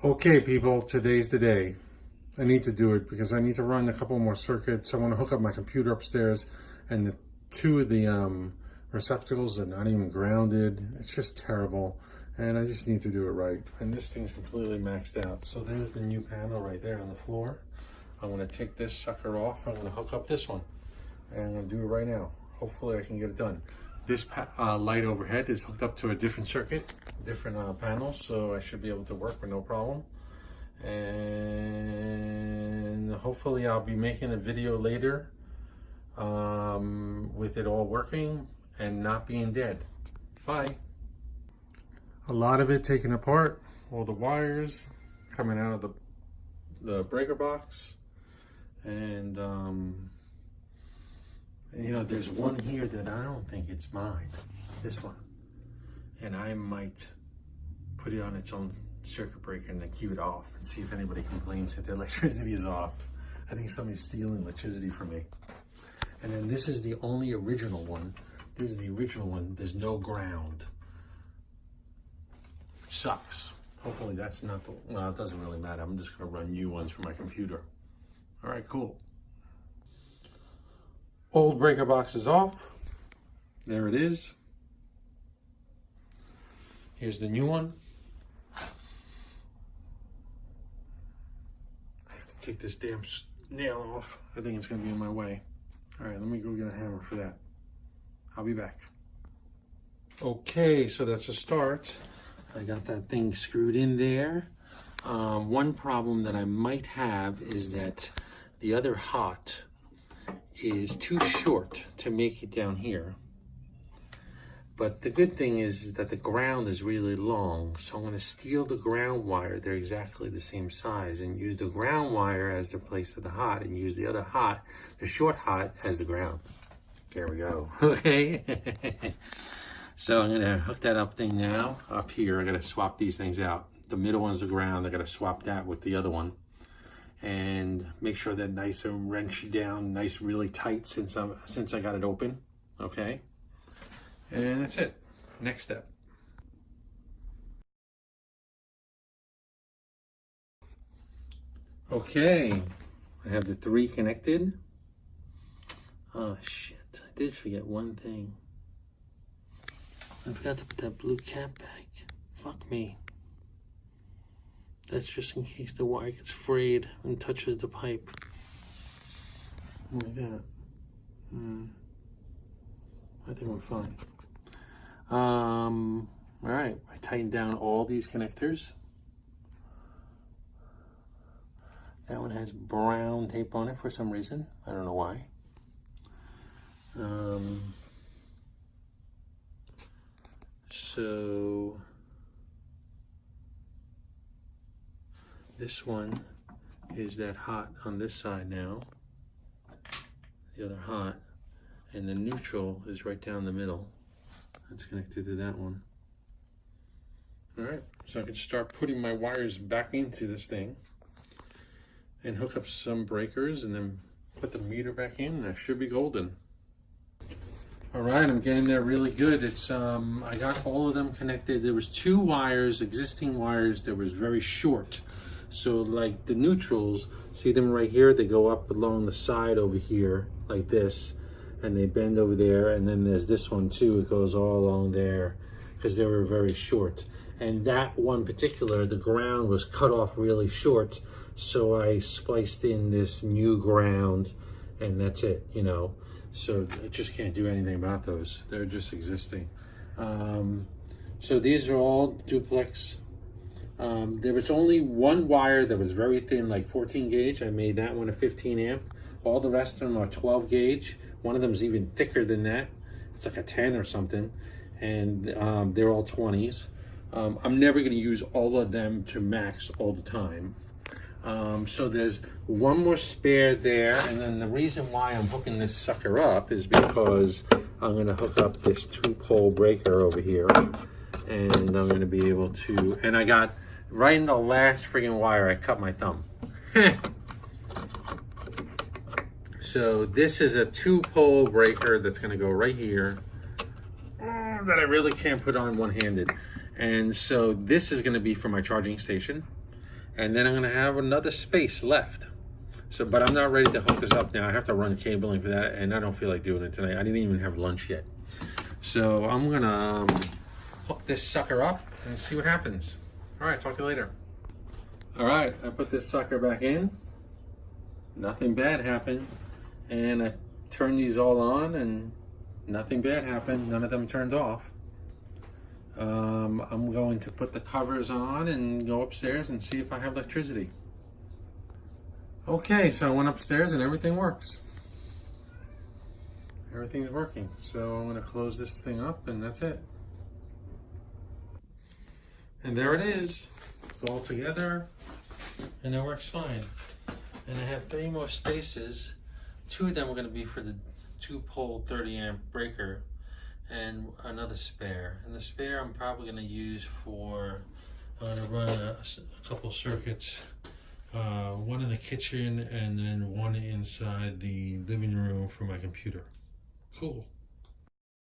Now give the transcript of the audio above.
Okay, people, today's the day. I need to do it because I need to run a couple more circuits. I want to hook up my computer upstairs, and the two of the receptacles are not even grounded. It's just terrible, and I just need to do it right. And this thing's completely maxed out. So there's the new panel right there on the floor. I'm going to take this sucker off. I'm going to hook up this one, and I'm going to do it right now. Hopefully I can get it done. This light overhead is hooked up to a different circuit, different panel, so I should be able to work with no problem. And hopefully I'll be making a video later with it all working and not being dead. Bye. A lot of it taken apart, all the wires coming out of the breaker box, and you know, there's one here that I don't think it's mine, this one, and I might put it on its own circuit breaker and then keep it off and see if anybody complains that the electricity is off. I think somebody's stealing electricity from me. And then this is the only original one. This is the original one. There's no ground. Sucks. Hopefully that's not the, well, it doesn't really matter. I'm just gonna run new ones from my computer. All right, cool. Old breaker box is off. There it is. Here's the new one. I have to take this damn nail off. I think it's gonna be in my way. All right, let me go get a hammer for that. I'll be back. Okay, so that's a start. I got that thing screwed in there. One problem that I might have is that the other hot is too short to make it down here. But the good thing is that the ground is really long, so I'm gonna steal the ground wire. They're exactly the same size, and use the ground wire as the place of the hot, and use the other hot, the short hot, as the ground. There we go, okay? So I'm gonna hook that up thing now. Up here, I gotta swap these things out. The middle one's the ground, I gotta swap that with the other one. And make sure that nice and wrenched down, nice, really tight since I got it open, okay? And that's it. Next step. Okay, I have the three connected. Oh shit, I did forget one thing. I forgot to put that blue cap back. Fuck me. That's just in case the wire gets frayed and touches the pipe. Like that. I think we're fine. All right, I tightened down all these connectors. That one has brown tape on it for some reason. I don't know why. So this one is that hot on this side now, the other hot, and the neutral is right down the middle. That's connected to that one. All right, so I can start putting my wires back into this thing and hook up some breakers and then put the meter back in, and I should be golden. All right, I'm getting there really good. It's I got all of them connected. There was two wires, existing wires, that was very short. So like the neutrals, see them right here? They go up along the side over here like this, and they bend over there. And then there's this one too. It goes all along there because they were very short. And that one particular, the ground was cut off really short. So I spliced in this new ground, and that's it, you know. So I just can't do anything about those. They're just existing. So these are all duplex. There was only one wire that was very thin, like 14 gauge. I made that one a 15 amp. All the rest of them are 12 gauge. One of them is even thicker than that. It's like a 10 or something. And they're all 20s. I'm never gonna use all of them to max all the time. So there's one more spare there, and then the reason why I'm hooking this sucker up is because I'm gonna hook up this 2-pole breaker over here, and I'm gonna be able to, and I got, right in the last friggin' wire, I cut my thumb. So this is a 2-pole breaker that's gonna go right here, that I really can't put on one-handed. And so this is gonna be for my charging station. And then I'm gonna have another space left. So, but I'm not ready to hook this up now. I have to run cabling for that, and I don't feel like doing it tonight. I didn't even have lunch yet. So I'm gonna hook this sucker up and see what happens. All right, talk to you later. All right, I put this sucker back in. Nothing bad happened. And I turned these all on and nothing bad happened. None of them turned off. I'm going to put the covers on and go upstairs and see if I have electricity. Okay, so I went upstairs and everything works. Everything's working. So I'm going to close this thing up and that's it. And there it is. It's all together and it works fine. And I have 3 more spaces. 2 of them are going to be for the 2-pole 30 amp breaker and another spare. And the spare I'm probably going to use for, I'm going to run a couple circuits. One in the kitchen and then one inside the living room for my computer. Cool.